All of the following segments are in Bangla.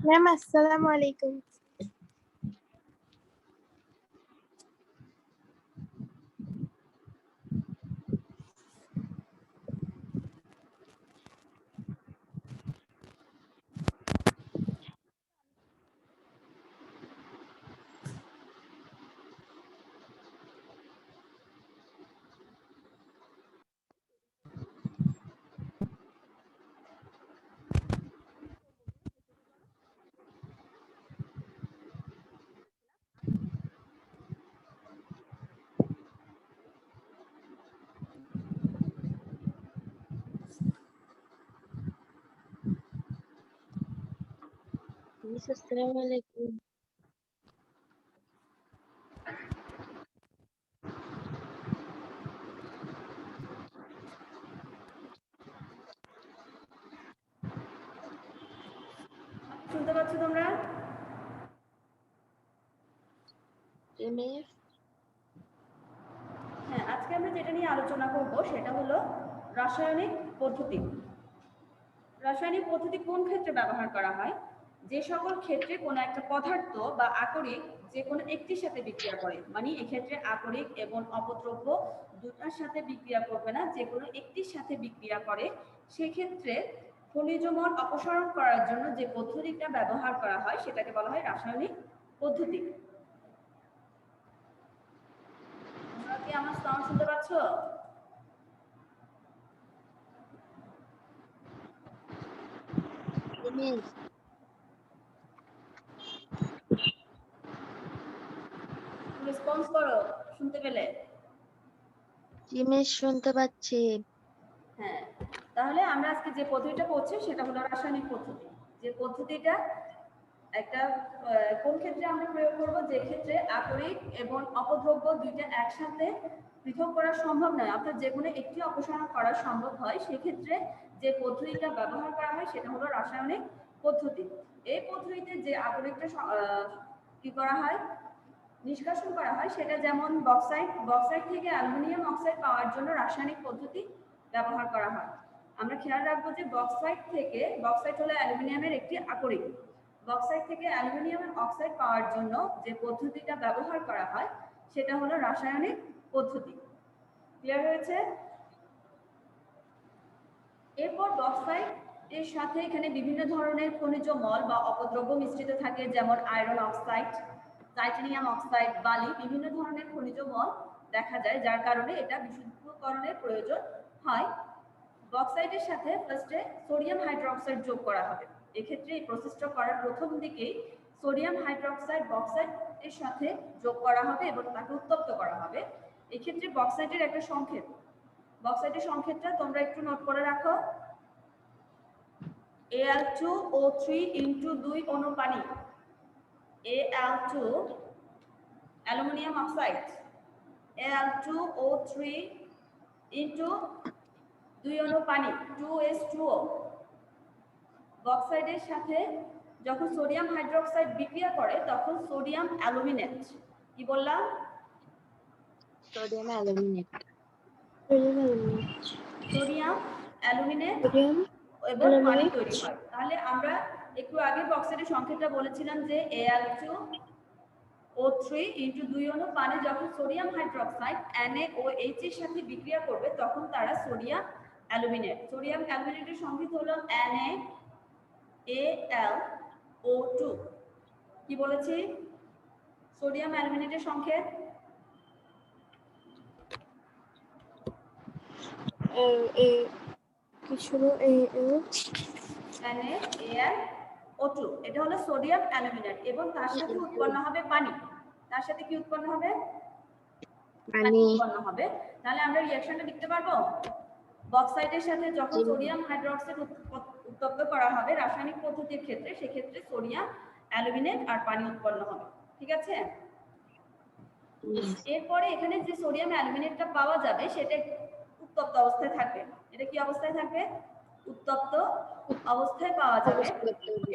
ম্যাম আসসালামু আলাইকুম। আসসালামু আলাইকুম। শুনতে পাচ্ছ তোমরা? হ্যাঁ, আজকে আমরা যেটা নিয়ে আলোচনা করব সেটা হলো রাসায়নিক পদ্ধতি। রাসায়নিক পদ্ধতি কোন ক্ষেত্রে ব্যবহার করা হয়? যে সকল ক্ষেত্রে কোনো একটা পদার্থ বা আকরিক যে কোনো একটির সাথে বিক্রিয়া করে, মানে এক্ষেত্রে আকরিক এবং অপদ্রব্য দুটার সাথে বিক্রিয়া করবে না, যে কোনো একটির সাথে বিক্রিয়া করে, সেক্ষেত্রে খনিজমল অপসারণ করার জন্য যে পদ্ধতিটা ব্যবহার করা হয় সেটাকে বলা হয় রাসায়নিক পদ্ধতি। তোমরা কি আমার সাউন্ড শুনতে পাচ্ছ? রেসপন্স করো শুনতে পেলে। জিমেশ শুনতে পাচ্ছি। হ্যাঁ, তাহলে আমরা আজকে যে পদ্ধতিটা করছি সেটা হলো রাসায়নিক পদ্ধতি। যে পদ্ধতিটা একটা কোন ক্ষেত্রে আমরা প্রয়োগ করব? যে ক্ষেত্রে আকরিক এবং অপদ্রব্য দুইটা একসাথে পৃথক করা সম্ভব নয়, অর্থাৎ যে কোনো একটি অপসারণ করা সম্ভব হয়, সেক্ষেত্রে যে পদ্ধতিটা ব্যবহার করা হয় সেটা হলো রাসায়নিক পদ্ধতি। এই পদ্ধতিতে যে আকরিকটা কি করা হয়, নিষ্কাশন করা হয়, সেটা যেমন বক্সাইট থেকে অ্যালুমিনিয়াম অক্সাইড পাওয়ার জন্য রাসায়নিক পদ্ধতি ব্যবহার করা হয়। আমরা খেয়াল রাখবো যে বক্সাইট হলো অ্যালুমিনিয়ামের একটি আকরিক। বক্সাইট থেকে অ্যালুমিনিয়াম অক্সাইড পাওয়ার জন্য যে পদ্ধতিটা ব্যবহার করা হয় সেটা হলো রাসায়নিক পদ্ধতি। ক্লিয়ার হয়েছে? এরপর বক্সাইট এর সাথে এখানে বিভিন্ন ধরনের খনিজ মল বা অপদ্রব্য মিশ্রিত থাকে, যেমন আয়রন অক্সাইড, টাইটানিয়াম অক্সাইড, বালি, বিভিন্ন ধরনের খনিজ মল দেখা যায়, যার কারণে এটা বিশুদ্ধকরণের প্রয়োজন হয়। বক্সাইটের সাথে ফার্স্টে সোডিয়াম হাইড্রোক্সাইড যোগ করা হবে। এক্ষেত্রে এই প্রসেসটা করার প্রথম দিকেই সোডিয়াম হাইড্রোক্সাইড বক্সাইটের সাথে যোগ করা হবে এবং তাকে উত্তপ্ত করা হবে। এক্ষেত্রে বক্সাইটের একটা সংকেত, বক্সাইটের সংকেতটা তোমরা একটু নোট করে রাখো। Al2O3 ইনটু 2 অণু পানি, Al2 aluminium oxide, Al2O3 into 2 অণু পানি 2H2O। বক্সাইডের সাথে যখন সোডিয়াম হাইড্রোক্সাইড বিক্রিয়া করে তখন সোডিয়াম অ্যালুমিনেট, কি বললাম? Sodium aluminate. সোডিয়াম অ্যালুমিনেট এবং পানি তৈরি হয়। তাহলে আমরা একটু আগে বক্সাইডের সংকেতটা বলেছিলাম যে Al2O3 ইনটু 2 অণু পানি যখন সোডিয়াম হাইড্রোক্সাইড NaOH এর সাথে বিক্রিয়া করবে তখন তারা সোডিয়াম অ্যালুমিনেট। সোডিয়াম অ্যালুমিনেটের সংকেত হলো NaAlO2। কি বলেছি? সোডিয়াম অ্যালুমিনেটের সংকেত NaAlO2। এটা হলো সোডিয়াম অ্যালুমিনেট এবং তার সাথে উৎপন্ন হবে পানি। তার সাথে কি উৎপন্ন হবে? পানি উৎপন্ন হবে। তাহলে আমরা রিঅ্যাকশনটা লিখতে পারবো। বক্সাইটের সাথে যখন সোডিয়াম হাইড্রোক্সাইড উত্তপ্ত করা হবে রাসায়নিক পদ্ধতির ক্ষেত্রে, সেক্ষেত্রে সোডিয়াম অ্যালুমিনেট আর পানি উৎপন্ন হবে। ঠিক আছে? এরপরে এখানে যে সোডিয়াম অ্যালুমিনেটটা পাওয়া যাবে সেটা উত্তপ্ত অবস্থায় থাকবে। এটা কি অবস্থায় থাকবে? উত্তপ্ত অবস্থায় পাওয়া যাবে।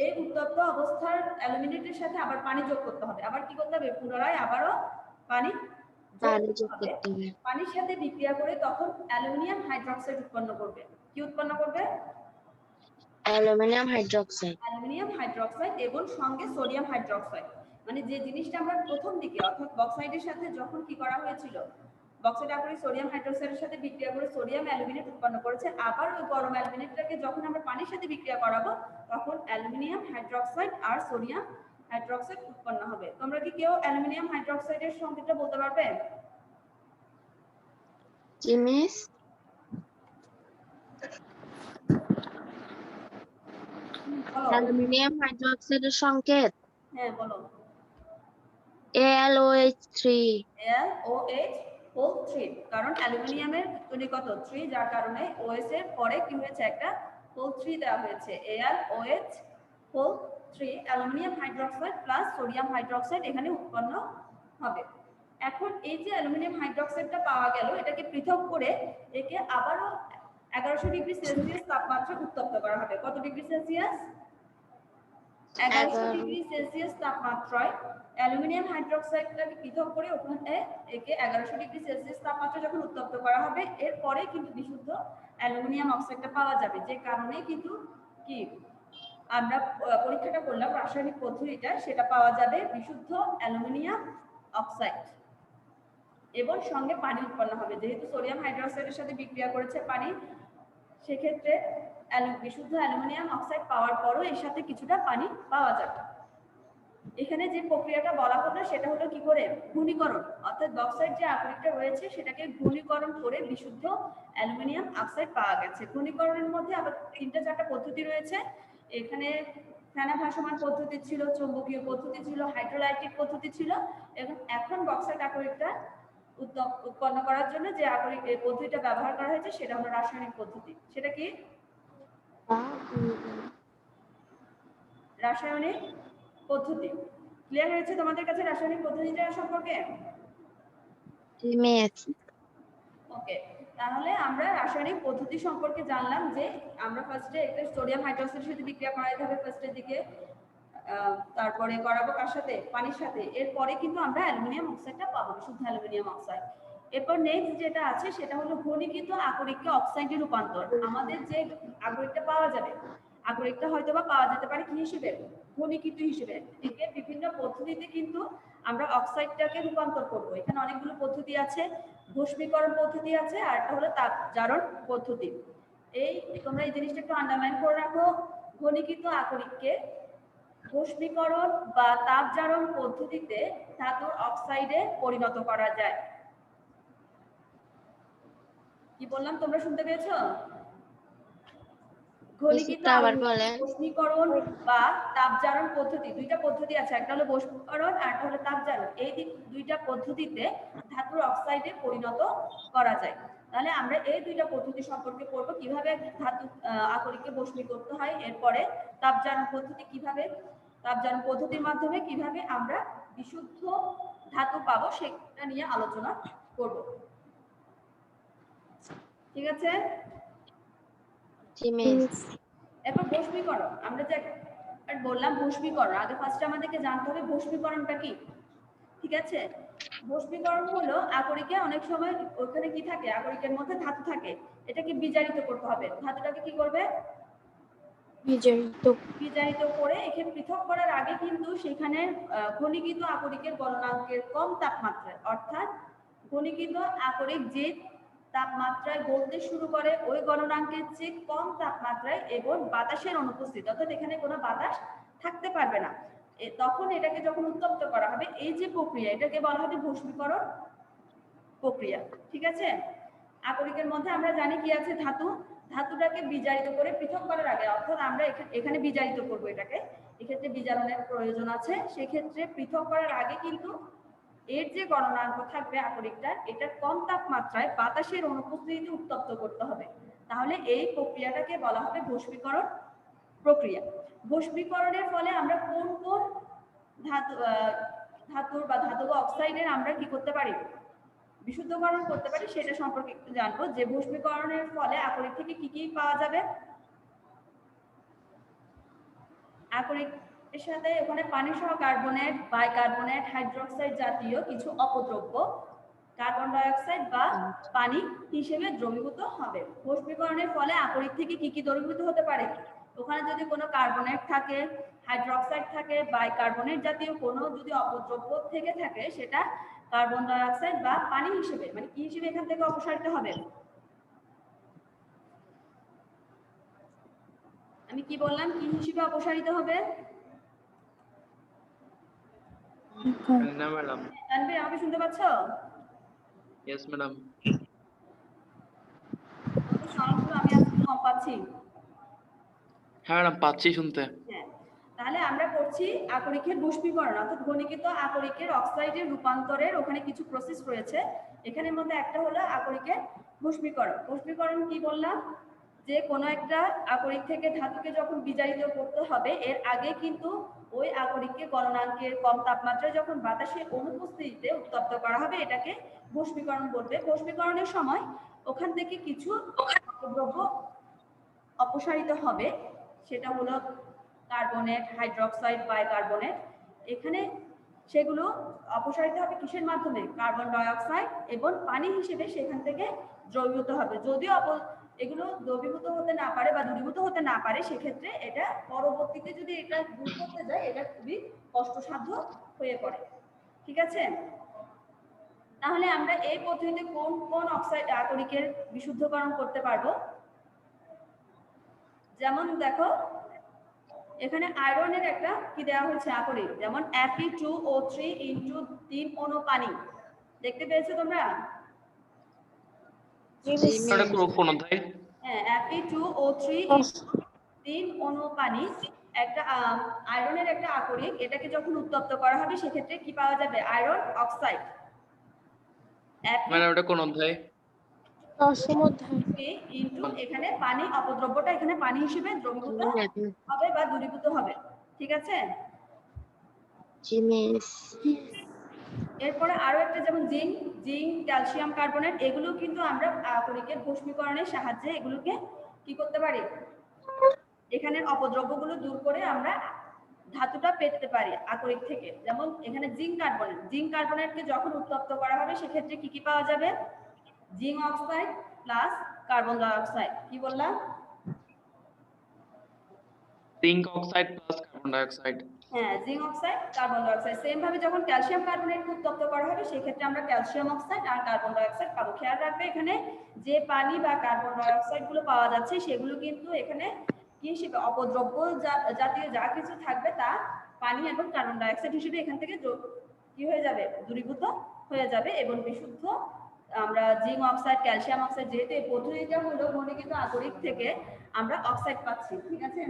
এই উত্তপ্ত অবস্থার অ্যালুমিনেটের সাথে আবার পানি যোগ করতে হবে। আবার কি করতে হবে? পুনরায় আবারও পানি যোগ করতে হবে। পানির সাথে বিক্রিয়া করে তখন অ্যালুমিনিয়াম হাইড্রোক্সাইড উৎপন্ন করবে। কি উৎপন্ন করবে? Aluminium hydroxide. অ্যালুমিনিয়াম হাইড্রোক্সাইড এবং সঙ্গে সোডিয়াম হাইড্রোক্সাইড। মানে যে জিনিসটা আমরা প্রথম দিকে অর্থাৎ বক্সাইডের সাথে যখন কি করা হয়েছিল, বক্সাইড আকরিক সোডিয়াম হাইড্রোক্সাইডের সাথে বিক্রিয়া করে সোডিয়াম অ্যালুমিনেট উৎপন্ন করেছে, আবার ওই গরম অ্যালুমিনেটটাকে যখন আমরা পানির সাথে বিক্রিয়া করাবো তখন অ্যালুমিনিয়াম হাইড্রোক্সাইড আর সোডিয়াম হাইড্রোক্সাইড উৎপন্ন হবে। তোমরা কি কেউ অ্যালুমিনিয়াম হাইড্রোক্সাইডের সংকেতটা বলতে পারবে? জি মিস। অ্যালুমিনিয়াম হাইড্রোক্সাইডের সংকেত হ্যাঁ বলো। AlOH3। AlOH3, কারণ অ্যালুমিনিয়ামের কণিকত 3, যার কারণে OH এর পরে কি হয়েছে একটা হোল 3 দেওয়া হয়েছে। AlOH3 aluminium hydroxide plus sodium hydroxide এখানে উৎপন্ন হবে। এখন এই যে অ্যালুমিনিয়াম হাইড্রোক্সাইডটা পাওয়া গেল, এটাকে পৃথক করে একে আবারও 1100 ডিগ্রি সেলসিয়াস তাপমাত্রায় উত্তপ্ত করা হবে। কত ডিগ্রি সেলসিয়াস? 1100 ডিগ্রি সেলসিয়াস তাপমাত্রায় অ্যালুমিনিয়াম হাইড্রোক্সাইডটাকে পৃথক করে ওখানে একে 1100 ডিগ্রি সেলসিয়াস তাপমাত্রায় যখন উত্তপ্ত করা হবে, এরপরে কিন্তু বিশুদ্ধ অ্যালুমিনিয়াম অক্সাইডটা পাওয়া যাবে। যে কারণে কিন্তু কি আমরা পরীক্ষাটা করলাম রাসায়নিক পদ্ধতিটা, সেটা পাওয়া যাবে বিশুদ্ধ অ্যালুমিনিয়াম অক্সাইড এবং সঙ্গে পানি উৎপন্ন হবে। যেহেতু সোডিয়াম হাইড্রোক্সাইডের সাথে বিক্রিয়া করেছে পানি, সেক্ষেত্রে বিশুদ্ধ অ্যালুমিনিয়াম অক্সাইড পাওয়ার পরও এর সাথে কিছুটা পানি পাওয়া যাবে। এখানে যে প্রক্রিয়াটা বলা হলো সেটা হলো কি করে ঘনীকরণ, অর্থাৎ বক্সাইড যে আকরিকটা রয়েছে সেটাকে ঘনীকরণ করে বিশুদ্ধ অ্যালুমিনিয়াম অক্সাইড পাওয়া গেছে। ঘনীকরণের মধ্যে আবার 3-4টা পদ্ধতি রয়েছে। এখানে ফেনা ভাসমান পদ্ধতি ছিল, চৌম্বকীয় পদ্ধতি ছিল, হাইড্রোলাইটিক পদ্ধতি ছিল, এবং এখন বক্সাইড আকরিকটা উৎপন্ন করার জন্য যে আকরিক এই পদ্ধতিটা ব্যবহার করা হয়েছে সেটা হলো রাসায়নিক পদ্ধতি। সেটা কি? রাসায়নিক পদ্ধতি। ক্লিয়ার হয়েছে তোমাদের কাছে রাসায়নিক পদ্ধতিটা সম্পর্কে? ওকে, তাহলে আমরা রাসায়নিক পদ্ধতি সম্পর্কে জানলাম যে আমরা ফার্স্টে একটা সোডিয়াম হাইড্রোক্সাইডের সাথে বিক্রিয়া করাইতে হবে ফার্স্টের দিকে, তারপরে করাবো কার সাথে? পানির সাথে। এরপরে কিন্তু আমরা অ্যালুমিনিয়াম অক্সাইডটা পাবো, শুদ্ধ অ্যালুমিনিয়াম অক্সাইড। এরপর নেক্সট যেটা আছে সেটা হলো ঘনীকৃত আকরিককে অক্সাইডে রূপান্তর। আমাদের যে আকরিকটা পাওয়া যাবে, আকরিকটা হয়তো বা পাওয়া যেতে পারে কি হিসেবে? ঘনীকৃত হিসেবে। একে বিভিন্ন পদ্ধতিতে কিন্তু আমরা অক্সাইডটাকে রূপান্তর করব। এখানে অনেকগুলো পদ্ধতি আছে, ভস্মীকরণ পদ্ধতি আছে, আর একটা হলো তাপজারণ পদ্ধতি। এই তোমরা এই জিনিসটা একটু আন্ডারলাইন করে রাখো। ঘনীকৃত আকরিককে ভস্মীকরণ বা তাপজারণ পদ্ধতিতে ধাতুর অক্সাইডে পরিণত করা যায়। কি বললাম তোমরা শুনতে পেয়েছো? ঘনীকৃত ভস্মীকরণ বা তাপজারণ পদ্ধতি, দুইটা পদ্ধতি আছে, একটা হলো ভস্মীকরণ আর একটা হলো তাপজারণ। এই দুইটা পদ্ধতিতে ধাতুর অক্সাইডে পরিণত করা যায়। তাহলে আমরা এই দুইটা পদ্ধতি সম্পর্কে পড়বো, কিভাবে ধাতু আকরিককে ভস্মী করতে হয়, এরপরে তাপজারণ পদ্ধতি কিভাবে, তাপজারণ পদ্ধতির মাধ্যমে কিভাবে আমরা বিশুদ্ধ ধাতু পাবো সেটা নিয়ে আলোচনা করব। ঠিক আছে? এরপর ভস্মীকরণ, আমরা যে বললাম ভস্মীকরণ, আগে ফার্স্টে আমাদেরকে জানতে হবে ভস্মীকরণটা কি। ঠিক আছে? ভস্মীকরণ হলো আকরিকে অনেক সময় ওখানে কি থাকে, আকরিকের মধ্যে ধাতু থাকে, এটাকে বিজারিত করতে হবে। ধাতুটাকে কি করবে? বিজারিত করে একে পৃথক করার আগে কিন্তু সেখানে ঘনীকৃত আকরিকের গলনাঙ্কের কম তাপমাত্রায়, অর্থাৎ ঘনীকৃত আকরিক যে তাপমাত্রায় গলতে শুরু করে ওই গলনাঙ্কের চেয়ে কম তাপমাত্রায় এবং বাতাসের অনুপস্থিতি, অর্থাৎ এখানে কোনো বাতাস থাকতে পারবে না, তখন এটাকে যখন উত্তপ্ত করা হবে, এই যে প্রক্রিয়া এটাকে বলা হবে ভস্মীকরণ প্রক্রিয়া। ঠিক আছে? আকরিকের মধ্যে আমরা জানি কি আছে, ধাতু। ধাতুটাকে বিজারিত করে পৃথক করার আগে, অর্থাৎ আমরা এখানে বিজারিত করব, এটাকে এক্ষেত্রে বিজারণের প্রয়োজন আছে, সেক্ষেত্রে পৃথক করার আগে কিন্তু এর যে গলনাঙ্ক থাকবে আকরিকটার, এটা কম তাপমাত্রায় বাতাসের অনুপস্থিতিতে উত্তপ্ত করতে হবে। তাহলে এই প্রক্রিয়াটাকে বলা হবে ভস্মীকরণ প্রক্রিয়া। ভস্মীকরণের ফলে আমরা কোন কোন ধাতুর বা ধাতব অক্সাইডের আমরা কি করতে পারি, বিশুদ্ধকরণ করতে পারি, সেটা সম্পর্কে একটু জানবো। যে ভস্মীকরণের ফলে আকরিক থেকে কি কি পাওয়া যাবে? আকরিকের সাথে ওখানে পানি সহ কার্বনেট, বাইকার্বনেট, হাইড্রোক্সাইড জাতীয় কিছু অপদ্রব্য কার্বন ডাই অক্সাইড বা পানি হিসেবে দ্রবীভূত হবে। ভস্মীকরণের ফলে আকরিক থেকে কি কি দ্রবীভূত হতে পারে? ওখানে যদি কোনো কার্বনেট থাকে, হাইড্রোক্সাইড থাকে, বাইকার্বনেট জাতীয় কোনো যদি অপদ্রব্য থেকে থাকে, সেটা কার্বন ডাই অক্সাইড বা পানি হিসেবে, মানে কি হিসেবে এখান থেকে অপসারিত হবে? আমি কি বললাম, কি হিসেবে অপসারিত হবে? না ম্যাডাম। তানভীর, আমাকে শুনতে পাচ্ছ? Yes madam. সাউন্ডগুলো আমি আজকে কম পাচ্ছি। হ্যাঁ ম্যাডাম, পাচ্ছি শুনতে। হ্যাঁ, তাহলে আমরা করছি আকরিকের বাষ্পীকরণ, অর্থাৎ ঘনীভূত আকরিকের অক্সাইডের রূপান্তরের ওখানে কিছু প্রসেস রয়েছে। এখানের মধ্যে একটা হলো আকরিকের বাষ্পীকরণ। বাষ্পীকরণ কি বললাম, যে কোনো একটা আকরিক থেকে ধাতুকে যখন বিজারিত করতে হবে, এর আগে কিন্তু ওই আকরিককে গলনাঙ্কের কম তাপমাত্রায় যখন বাতাসের অনুপস্থিতিতে উত্তপ্ত করা হবে, এটাকে বাষ্পীকরণ বলবে। বাষ্পীকরণের সময় ওখান থেকে কিছু দ্রব্য অপসারিত হবে, সেটা হলো কার্বনেট, হাইড্রোক্সাইড, বাইকার্বনেট। এখানে সেগুলো অপসারিত হবে কিসের মাধ্যমে? কার্বন ডাই অক্সাইড এবং পানি হিসেবে সেখান থেকে দ্রবীভূত হবে। যদিও এগুলো দ্রবীভূত হতে না পারে বা দূরীভূত হতে না পারে, সেক্ষেত্রে এটা পরবর্তীতে যদি এটা দূর করতে যায়, এটা খুবই কষ্টসাধ্য হয়ে পড়ে। ঠিক আছে, তাহলে আমরা এই পদ্ধতিতে কোন কোন অক্সাইড আকরিকের বিশুদ্ধকরণ করতে পারবো? যেমন দেখো, এখানে আয়রনের একটা কি দেওয়া হয়েছে আকরিক, যেমন Fe2O3 ইনটু 3 অণু পানি। দেখতে পেয়েছো তোমরা? এটা কোন অধ্যায়? হ্যাঁ, Fe2O3 ইনটু 3 অণু পানি একটা আয়রনের একটা আকরিক। এটাকে যখন উত্তপ্ত করা হবে, সেক্ষেত্রে কি পাওয়া যাবে? Iron oxide. ম্যাডাম এটা কোন অধ্যায়? ইনটু এখানে পানি, অপদ্রব্যটা এখানে পানি হিসেবে দ্রবীভূত হবে বা দূরীভূত হবে। ঠিক আছে, জি মিস। এরপরে আরো একটা, যেমন জিঙ্ক, ক্যালসিয়াম কার্বনেট, এগুলো কিন্তু আমরা আকরিকের বাষ্পীকরণের সাহায্যে এগুলোকে কি করতে পারি? এখানের অপদ্রব্যগুলো দূর করে আমরা ধাতুটা পেতে পারি আকরিক থেকে। যেমন এখানে জিঙ্ক কার্বনেটকে যখন উত্তপ্ত করা হবে, সেক্ষেত্রে কি কি পাওয়া যাবে? Zinc oxide plus carbon die oxide. কি বললাম? Zinc oxide plus carbon die oxide. হ্যাঁ, zinc oxide, carbon die oxide. Same ভাবে যখন ক্যালসিয়াম কার্বনেটকে উত্তপ্ত করা হবে, সেক্ষেত্রে আমরা ক্যালসিয়াম অক্সাইড আর কার্বন ডাই অক্সাইড পাবো। খেয়াল রাখবে, এখানে যে পানি বা কার্বন ডাই অক্সাইড গুলো পাওয়া যাচ্ছে, সেগুলো কিন্তু এখানে কি হিসেবে? অপদ্রব্য জাতীয় যা কিছু থাকবে, তা পানি এবং কার্বন ডাই অক্সাইড হিসেবে এখান থেকে কি হয়ে যাবে? দূরীভূত হয়ে যাবে এবং বিশুদ্ধ আমরা জিঙ্ক অক্সাইড, ক্যালসিয়াম অক্সাইড, যেহেতু এই পদ্ধতিটা হলো ঘনীভূত আকরিক থেকে আমরা অক্সাইড পাচ্ছি। ঠিক আছে,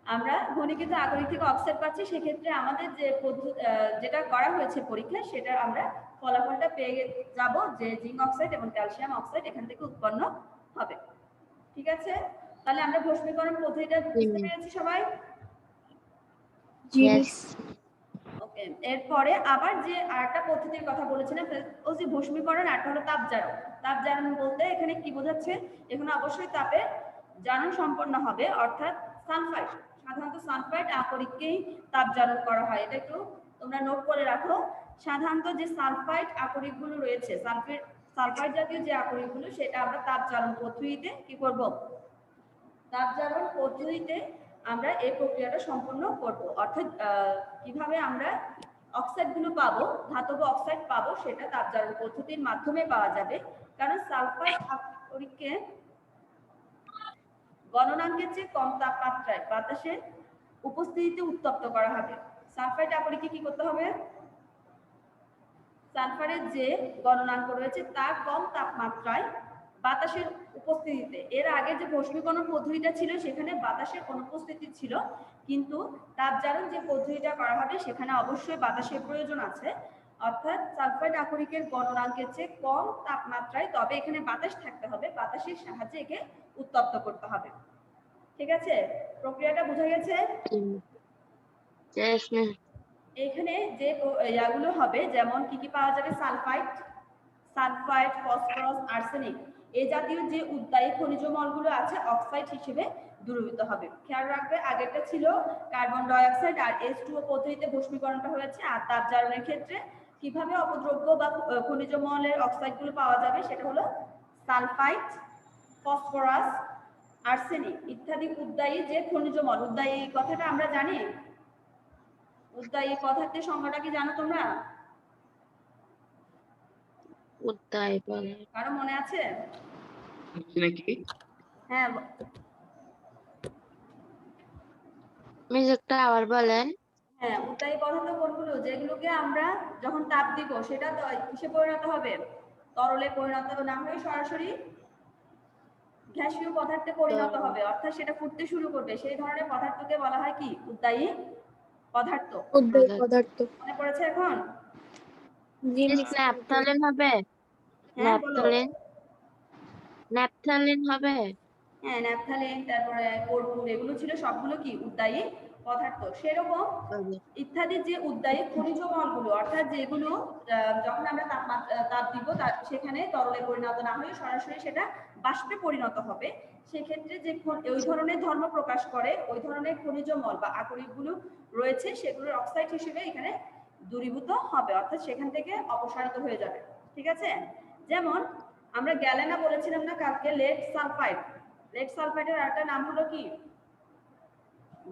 আমরা ঘনীভূত আকরিক থেকে অক্সাইড পাচ্ছি। সেক্ষেত্রে আমাদের যে যেটা করা হয়েছে পরীক্ষায়, সেটা আমরা ফলাফলটা পেয়ে যাব যে জিঙ্ক অক্সাইড এবং ক্যালসিয়াম অক্সাইড এখান থেকে উৎপন্ন হবে। ঠিক আছে, তাহলে আমরা বাষ্পীকরণ পদ্ধতিটা বুঝতে পেরেছি সবাই? ইয়েস। ওকে, এরপরে আবার যে আরেকটা পদ্ধতির কথা বলেছিলাম, ও যে বাষ্পীকরণ, আরেকটা হলো তাপজারণ। তাপজারণ বলতে এখানে কি বোঝাচ্ছে? এখানে অবশ্যই তাপের জারণ সম্পন্ন হবে, অর্থাৎ সালফাইড, সাধারণত সালফাইড আকরিককেই তাপজারণ করা হয়। এটা একটু তোমরা নোট করে রাখো। সাধারণত যে সালফাইড আকরিকগুলো রয়েছে, সালফাইড জাতীয় যে আকরিকগুলো, সেটা আমরা তাপজারণ পদ্ধতিতে কি করব? তাপজারণ পদ্ধতিতে আমরা এই প্রক্রিয়াটা সম্পন্ন করব। অর্থাৎ কিভাবে আমরা অক্সাইডগুলো পাবো, ধাতব অক্সাইড পাবো, সেটা তাপজারণ পদ্ধতির মাধ্যমে পাওয়া যাবে। কারণ সালফাইড আকরিককে গলনাঙ্কের চেয়ে কম তাপমাত্রায় বাতাসের উপস্থিতিতে উত্তপ্ত করা হবে। সালফাইড আকরিককে কি করতে হবে? সালফারের যে গলনাঙ্ক রয়েছে, তার কম তাপমাত্রায় বাতাসের উপস্থিতিতে। এর আগে যে বাষ্পীকরণ পদ্ধতিটা ছিল, সেখানে বাতাসের অনুপস্থিতি ছিল, কিন্তু তাপজারণ যে পদ্ধতিটা করা হবে, সেখানে অবশ্যই বাতাসের প্রয়োজন আছে। অর্থাৎ সালফাইড আকরিকের গলনাঙ্কের চেয়ে কম তাপমাত্রায়, তবে এখানে বাতাস থাকতে হবে, বাতাসের সাহায্যে একে উত্তপ্ত করতে হবে। ঠিক আছে, প্রক্রিয়াটা বোঝা গেছে? Yes ma'am. এখানে যে ইয়াগুলো হবে, যেমন কি কি পাওয়া যাবে? সালফাইড, ফসফরাস, আর্সেনিক, এই জাতীয় যে উদ্বায়ী খনিজ মলগুলো আছে, অক্সাইড হিসেবে দ্রবীভূত হবে। খেয়াল রাখবে, আগেরটা ছিল কার্বন ডাই অক্সাইড আর H2O পদ্ধতিতে বাষ্পীকরণটা হয়েছে। আর তাপজারণের ক্ষেত্রে কিভাবে অপদ্রব্য বা খনিজ মলের অক্সাইডগুলো পাওয়া যাবে, সেটা হলো সালফাইড, ফসফরাস, আর্সেনিক ইত্যাদি উদ্বায়ী যে খনিজমল। উদ্বায়ী কথাটা আমরা জানি, উদ্বায়ী পদার্থের সংজ্ঞাটা কি জানো তোমরা? উদ্বায়ী পদার্থ কারো মনে আছে? বুঝছি নাকি? হ্যাঁ, মিস একটা আবার বলেন। হ্যাঁ, উদ্বায়ী পদার্থ কোনগুলো? যেগুলোকে আমরা যখন তাপ দিব সেটা কিসে পরিণত হবে? তরলে পরিণত না হয়ে সরাসরি গ্যাসীয় পদার্থে পরিণত হবে, অর্থাৎ সেটা ফুটতে শুরু করবে। সেই ধরনের পদার্থকে বলা হয় কি? উদ্বায়ী পদার্থ। উদ্বায়ী পদার্থ। মনে পড়েছে এখন? জি মিস মিস। ন্যাপথলিন হবে? হ্যাঁ, বলো। ন্যাপথলিন হবে? হ্যাঁ, ন্যাপথালিন, তারপরে কর্পূর, এগুলো ছিল সবগুলো কি? উদ্বায়ী পদার্থ। সেরকম ইত্যাদি যে উদ্বায়ী খনিজ মলগুলো, অর্থাৎ যেগুলো যখন আমরা তাপ দিব সেখানে তরলে পরিণত না হয়ে সরাসরি সেটা বাষ্পে পরিণত হবে, সেক্ষেত্রে যে ওই ধরনের ধর্ম প্রকাশ করে ওই ধরনের খনিজ মল বা আকরিকগুলো রয়েছে সেগুলোর অক্সাইড হিসেবে এখানে দূরীভূত হবে, অর্থাৎ সেখান থেকে অপসারিত হয়ে যাবে। ঠিক আছে? যেমন আমরা গ্যালেনা বলেছিলাম না কালকে, লেড সালফাইড। লেড সালফাইডের আরেকটা নাম হলো কি?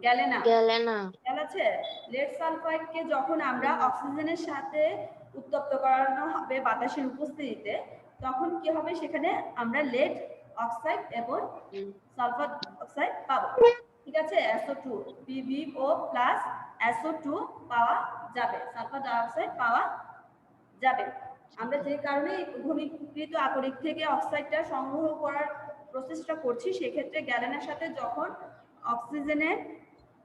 গ্যালেনা। গ্যালেনা। খেয়াল আছে? লেড সালফাইডকে যখন আমরা অক্সিজেনের সাথে উত্তপ্ত করানো হবে বাতাসের উপস্থিতিতে, তখন কি হবে? সেখানে আমরা লেড অক্সাইড এবং সালফার অক্সাইড পাবো। ঠিক আছে? SO2 PbO+ SO2 পাওয়া যাবে, সালফার ডাইঅক্সাইড পাওয়া যাবে। আমরা যে কারণে ঘনীভূত আকরিক থেকে অক্সাইডটা সংগ্রহ করার প্রসেসটা করছি, সেক্ষেত্রে গ্যালেনের সাথে যখন অক্সিজেনের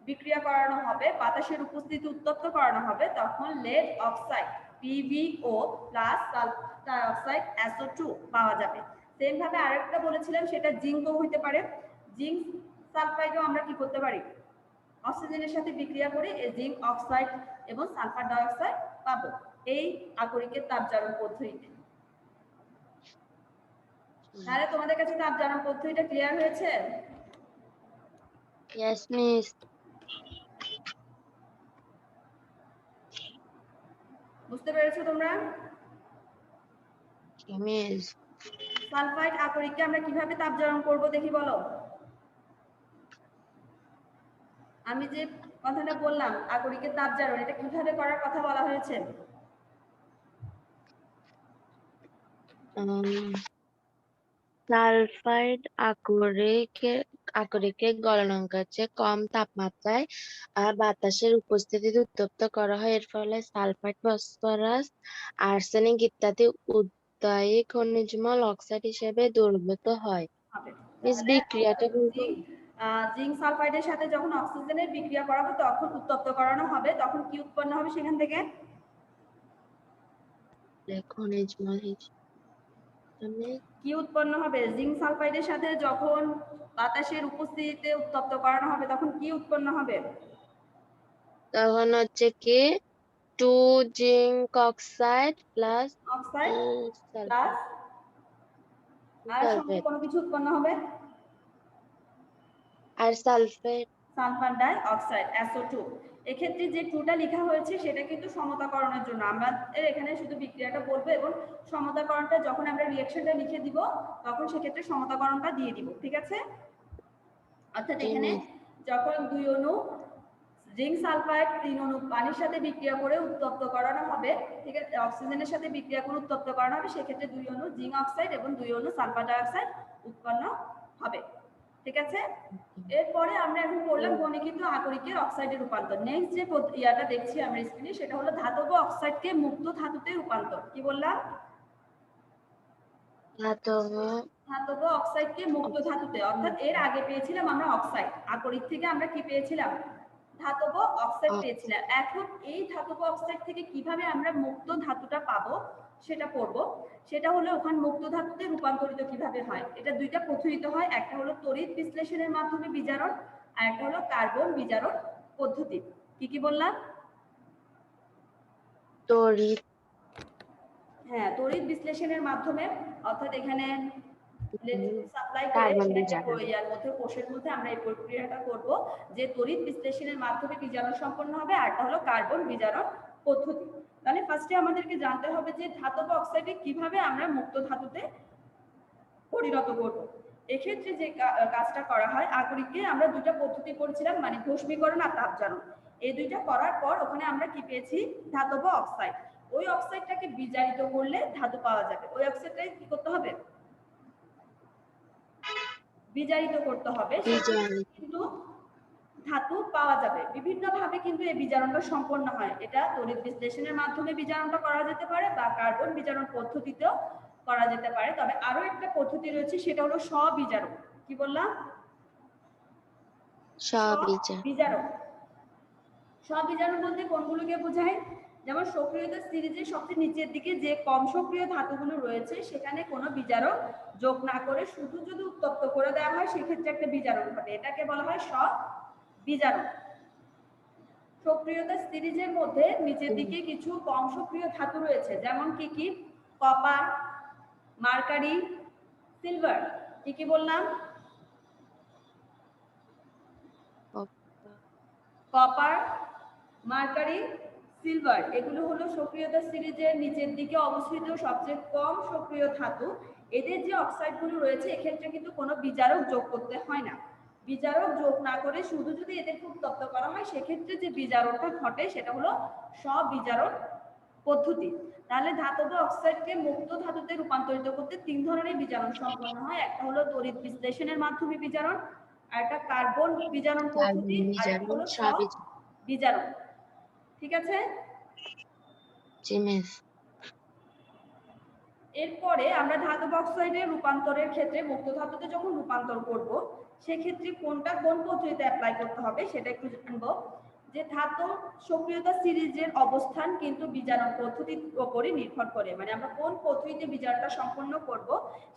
বিক্রিয়া করানো হবে, বাতাসের উপস্থিতি উত্তপ্ত করানো হবে, তখন lead oxide PbO+ sulphur dioxide SO2 পাওয়া যাবে। সেম ভাবে আরেকটা বলেছিলাম, সেটা জিঙ্কও হইতে পারে। জিঙ্ক সালফাইডও আমরা কি করতে পারি? অক্সিজেনের সাথে বিক্রিয়া করে এই জিঙ্ক অক্সাইড এবং সালফার ডাইঅক্সাইড পাবো এই আকরিকের তাপজারণ পদ্ধতিতে। তাহলে তোমাদের কাছে তাপজারণ পদ্ধতিটা ক্লিয়ার হয়েছে? Yes miss. বুঝতে পেরেছো তোমরা? মিস সালফাইড আকরিককে আমরা কিভাবে তাপজারণ করব দেখি, বলো। আমি যে কথাটা বললাম আকরিকের তাপজারণ, এটা কিভাবে করার কথা বলা হয়েছে? সালফাইড আকরিকের গলনাঙ্কের চেয়ে কম তাপমাত্রায় বাতাসের উপস্থিতিতে উত্তপ্ত করা হয়। এর ফলে সালফাইড, ফসফরাস, আর্সেনিক ইত্যাদি উদ্বায়ী খনিজমল অক্সাইড হিসেবে দ্রবীভূত হয়। মিস বিক্রিয়াটা কিন্তু জিঙ্ক সালফাইডের সাথে যখন অক্সিজেনের বিক্রিয়া করাবো তখন উত্তপ্ত করানো হবে, তখন কি উৎপন্ন হবে সেখান থেকে? খনিজমল হিসেবে কি উৎপন্ন হবে? জিঙ্ক সালফাইডের সাথে যখন বাতাসের উপস্থিতিতে উত্তপ্ত করানো হবে তখন কি উৎপন্ন হবে? তখন হচ্ছে কি 2 zinc oxide plus oxide plus আর সঙ্গে কোনো কিছু উৎপন্ন হবে? আর sulphate, sulphur dioxide SO2। এক্ষেত্রে যে 2টা লেখা হয়েছে সেটা কিন্তু সমতাকরণের জন্য, আমরা এখানে শুধু বিক্রিয়াটা বলবো এবং সমতাকরণটা যখন আমরা রিঅ্যাকশনটা লিখে দিব তখন সেক্ষেত্রে সমতাকরণটা দিয়ে দিব। ঠিক আছে? অর্থাৎ এখানে যখন 2 অণু জিঙ্ক সালফাইড 3 অণু পানির সাথে বিক্রিয়া করে উত্তপ্ত করানো হবে, ঠিক আছে, অক্সিজেনের সাথে বিক্রিয়া করে উত্তপ্ত করানো হবে, সেক্ষেত্রে 2 অণু জিঙ্ক অক্সাইড এবং 2 অণু সালফার ডাইঅক্সাইড উৎপন্ন হবে। ঠিক আছে? এরপরে আমরা এখন করলাম গণিত আকরিকের অক্সাইডে রূপান্তর। নেক্সট যে ইয়াটা দেখছি আমরা স্ক্রিনে, সেটা হলো ধাতব অক্সাইডকে মুক্ত ধাতুতে রূপান্তর। কি বললাম? ধাতব অক্সাইডকে মুক্ত ধাতুতে, অর্থাৎ এর আগে পেয়েছিলাম আমরা অক্সাইড, আকরিক থেকে আমরা কি পেয়েছিলাম? ধাতব অক্সাইড পেয়েছিলাম। এখন এই ধাতব অক্সাইড থেকে কিভাবে আমরা মুক্ত ধাতুটা পাবো সেটা পড়ব। সেটা হলো ওখানে মুক্ত ধাতুতে রূপান্তরিত কিভাবে হয়। এটা দুইটা পদ্ধতিতে হয়, একটা হলো তড়িৎ বিশ্লেষণের মাধ্যমে বিজারণ, আর একটা হলো কার্বন বিজারণ পদ্ধতি। কি কি বললাম? তড়িৎ, হ্যাঁ, তড়িৎ বিশ্লেষণের মাধ্যমে, অর্থাৎ এখানে সাপ্লাই করে কার্বন সেটাকে বিজারণ। ইয়ার মধ্যে কোষের মধ্যে আমরা এই প্রক্রিয়াটা করব যে তড়িৎ বিশ্লেষণের মাধ্যমে বিজারণ সম্পন্ন হবে, আর একটা হলো কার্বন বিজারণ পদ্ধতি। তাহলে ফার্স্টে আমাদেরকে জানতে হবে যে ধাতব অক্সাইডে কিভাবে আমরা মুক্ত ধাতুতে পরিণত করব। এক্ষেত্রে যে কাজটা করা হয়, আকরিকে আমরা দুটো পদ্ধতি করেছিলাম, মানে ভস্মীকরণ আর তাপজারণ। এই দুইটা করার পর ওখানে আমরা কি পেয়েছি? ধাতব অক্সাইড। ওই অক্সাইডটাকে বিজারিত করলে ধাতু পাওয়া যাবে। ওই অক্সাইডটাকে কি করতে হবে? বিজারিত করতে হবে, বিজারিত। কিন্তু ধাতু পাওয়া যাবে। বিভিন্ন ভাবে কিন্তু এই বিজারণটা সম্পন্ন হয়। এটা তড়িৎ বিশ্লেষণের মাধ্যমে বিজারণটা করা যেতে পারে বা কার্বন বিজারণ পদ্ধতিতেও করা যেতে পারে। তবে আরো একটা পদ্ধতি রয়েছে, সেটা হলো স্ববিজারণ। কি বললাম? স্ববিজারণ। স্ববিজারণ। স্ববিজারণ বলতে কোনগুলোকে বোঝায়? যেমন সক্রিয়তা সিরিজের সবচেয়ে নিচের দিকে যে কম সক্রিয় ধাতুগুলো রয়েছে সেখানে কোনো বিজারক যোগ না করে শুধু যদি উত্তপ্ত করে দেওয়া হয় সেক্ষেত্রে একটা বিজারণ ঘটে। এটাকে বলা হয় স্ববিজারণ। সক্রিয়তা সিরিজের মধ্যে নিচের দিকে কিছু কম সক্রিয় ধাতু রয়েছে, যেমন কি কি? Copper, mercury, silver. কি কি বললাম? কপার, মার্কারি, সিলভার, এগুলো হলো সক্রিয়তা সিরিজের নিচের দিকে অবস্থিত সবচেয়ে কম সক্রিয় ধাতু। এদের যে অক্সাইডগুলো রয়েছে এক্ষেত্রে কিন্তু কোনো বিজারক যোগ করতে হয় না। বিজারক যোগ না করে শুধু যদি এদেরকে উত্তপ্ত করা হয় সেক্ষেত্রে যে বিজারকটা ঘটে সেটা হলো স্ববিজারণ পদ্ধতি। তাহলে ধাতব অক্সাইডকে মুক্ত ধাতুতে রূপান্তরিত করতে তিন ধরনের বিজারণ সম্পন্ন হয়। একটা হলো তড়িৎ বিশ্লেষণের মাধ্যমে বিজারণ, আর একটা কার্বন বিজারণ পদ্ধতি, আর একটা হলো স্ববিজারণ। ঠিক আছে? জি মিস। এরপরে আমরা ধাতব অক্সাইডের রূপান্তরের ক্ষেত্রে মুক্ত ধাতুতে যখন রূপান্তর করব সেক্ষেত্রে কোন পদ্ধতিতে অ্যাপ্লাই করতে হবে সেটা একটু জানবো। যে ধাতু সক্রিয়তা সিরিজের অবস্থান কিন্তু বিজারণ পদ্ধতির উপরে নির্ভর করে, মানে আমরা কোন পদ্ধতিতে বিজারণটা সম্পন্ন করব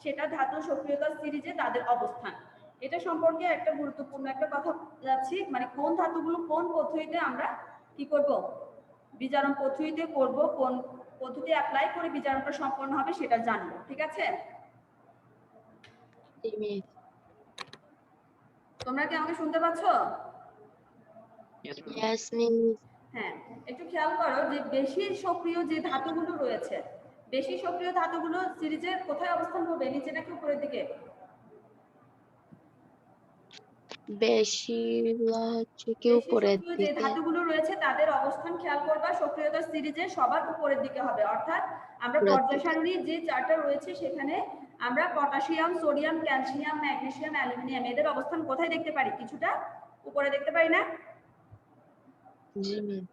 সেটা ধাতু সক্রিয়তা সিরিজে তাদের অবস্থান। এটা সম্পর্কে একটা গুরুত্বপূর্ণ একটা কথা যাচ্ছি, মানে কোন ধাতুগুলো কোন পদ্ধতিতে আমরা কি করব? বিজারণ পদ্ধতিতে করব, কোন পদ্ধতি অ্যাপ্লাই করে বিজারণটা সম্পন্ন হবে সেটা জানবো। ঠিক আছে? জি মিস। তোমরা কি আমাকে শুনতে পাচ্ছ? Yes, ma'am. Yes miss. হ্যাঁ, একটু খেয়াল করো যে বেশি সক্রিয় যে ধাতুগুলো রয়েছে, বেশি সক্রিয় ধাতুগুলো সিরিজের কোথায় অবস্থান করবে? নিচে নাকি উপরের দিকে? বেশি হচ্ছে কি বেশি উপরের সক্রিয় যে দিকে। ধাতুগুলো রয়েছে তাদের অবস্থান খেয়াল করবা সক্রিয়তা সিরিজে সবার উপরের দিকে হবে। অর্থাৎ আমরা পর্যায় সারণীর যে চার্টটা রয়েছে সেখানে আমরা potassium, sodium, calcium, magnesium, aluminium এদের অবস্থান কোথায় দেখতে পারি? কিছুটা উপরে দেখতে পারি না? জি মিস।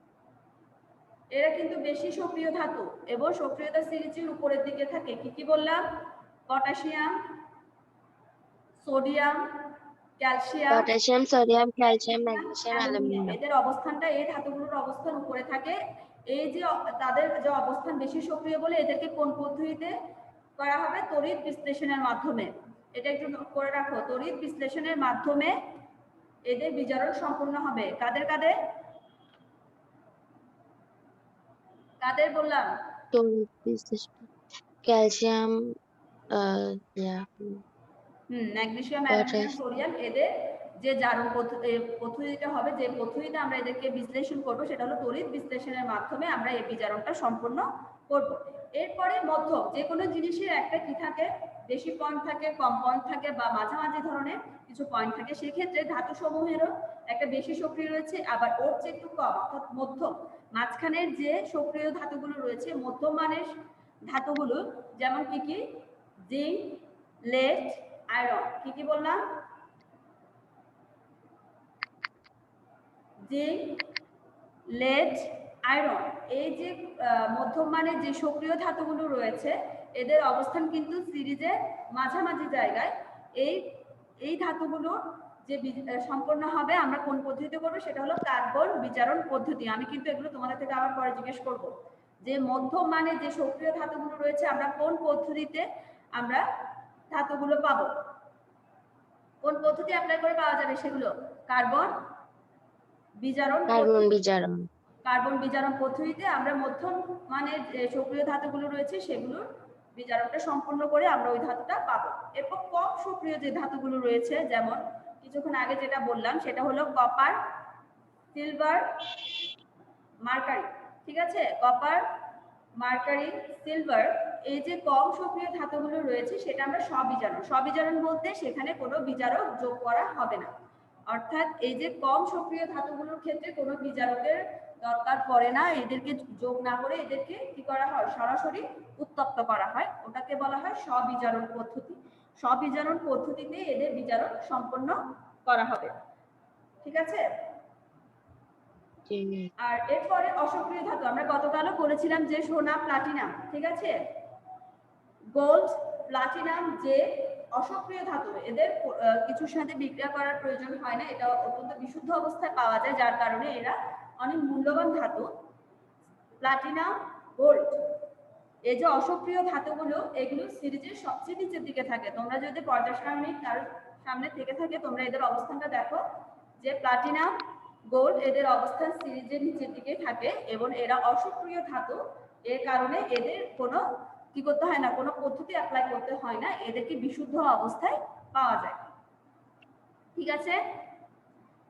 এরা কিন্তু বেশি সক্রিয় ধাতু এবং সক্রিয়তা সিরিজের উপরের দিকে থাকে। কি কি বললাম? Potassium, sodium, calcium, potassium, sodium, calcium, magnesium, aluminium, aluminium. এদের অবস্থানটা এই ধাতুগুলোর অবস্থান উপরে থাকে। এই যে তাদের যে অবস্থান বেশি সক্রিয় বলে এদেরকে কোন পদ্ধতিতে করা হবে? তড়িৎ বিশ্লেষণের মাধ্যমে। এটা একটু নোট করে রাখো, তড়িৎ বিশ্লেষণের মাধ্যমে এদের বিজারণ সম্পূর্ণ হবে। কাদের কাদের কাদের বললাম? ক্যালসিয়াম, ম্যাগনেসিয়াম, অ্যালুমিনিয়াম, সোডিয়াম, এদের যে জারণ পদ্ধতিটা হবে, যে পদ্ধতিতে আমরা এদেরকে বিশ্লেষণ করব সেটা হলো তড়িৎ বিশ্লেষণের মাধ্যমে আমরা এই বিজারণটা সম্পন্ন করব। এরপরে মধ্যক, যে কোনো জিনিসের একটা কি থাকে? বেশি পয়েন্ট থাকে, কম পয়েন্ট থাকে বা মাঝামাঝি ধরনের কিছু পয়েন্ট থাকে। সেক্ষেত্রে ধাতু সমূহেরও একটা বেশি সক্রিয় রয়েছে, আবার ওর চেয়ে একটু কম, অর্থাৎ মধ্যম। মাঝখানের যে সক্রিয় ধাতুগুলো রয়েছে মধ্যম মানের ধাতুগুলো, যেমন কি কি? Zinc, lead, iron. কি কি বললাম? Zinc, lead, iron. এই যে মধ্যম মানের যে সক্রিয় ধাতুগুলো রয়েছে এদের অবস্থান কিন্তু সিরিজের মাঝামাঝি জায়গায়। এই ধাতুগুলো যে সম্পন্ন হবে আমরা কোন পদ্ধতিতে করবো সেটা হলো কার্বন বিজারণ পদ্ধতি। আমি কিন্তু এগুলো তোমাদের থেকে আবার পরে জিজ্ঞেস করব যে মধ্যম মানের যে সক্রিয় ধাতুগুলো রয়েছে আমরা কোন পদ্ধতিতে আমরা ধাতুগুলো পাবো, কোন পদ্ধতি অ্যাপ্লাই করে পাওয়া যাবে সেগুলো? কার্বন বিজারণ পদ্ধতিতে আমরা মধ্যম মানের যে সক্রিয় ধাতুগুলো রয়েছে সেগুলোর বিজারণটা সম্পূর্ণ করে আমরা ওই ধাতুটা পাবো। এরপর কম সক্রিয় যে ধাতুগুলো রয়েছে, যেমন কিছুক্ষণ আগে যেটা বললাম সেটা হলো কপার, সিলভার, মার্কারি। ঠিক আছে? কপার, মার্কারি, সিলভার, এই যে কম সক্রিয় ধাতুগুলো রয়েছে সেটা আমরা স্ববিজারণ। স্ববিজারণ বলতে সেখানে কোনো বিজারক যোগ করা হবে না, অর্থাৎ এই যে কম সক্রিয় ধাতুগুলোর ক্ষেত্রে কোনো বিজারকের দরকার পড়ে না, এদেরকে যোগ না করে এদেরকে কি করা হয়, সরাসরি উত্তপ্ত করা হয়, ওটাকে বলা হয় স্ববিজারণ পদ্ধতি। স্ববিজারণ পদ্ধতিতে এদের বিজারণ সম্পন্ন করা হবে। ঠিক আছে? জি মিস। আর এরপরে অসক্রিয় ধাতু আমরা গতকালও বলেছিলাম যে সোনা, প্লাটিনাম, ঠিক আছে, গোল্ড, প্লাটিনাম যে অসক্রিয় ধাতু, এদের কিছুর সাথে বিক্রিয়া করার প্রয়োজন হয় না, এটা অত্যন্ত বিশুদ্ধ অবস্থায় পাওয়া যায়, যার কারণে এরা অনেক মূল্যবান ধাতু। প্লাটিনাম, গোল্ড, এই যে অসক্রিয় ধাতুগুলো এগুলো সিরিজের সবচেয়ে নিচের দিকে থাকে। তোমরা যদি পর্যায় সারণী তার সামনে থেকে থাকে তোমরা এদের অবস্থানটা দেখো যে প্লাটিনাম, গোল্ড এদের অবস্থান সিরিজের নিচের দিকে থাকে এবং এরা অসক্রিয় ধাতু, এর কারণে এদের কোনো কি করতে হয় না, কোনো পদ্ধতি অ্যাপ্লাই করতে হয় না, এদেরকে বিশুদ্ধ অবস্থায় পাওয়া যায়। ঠিক আছে?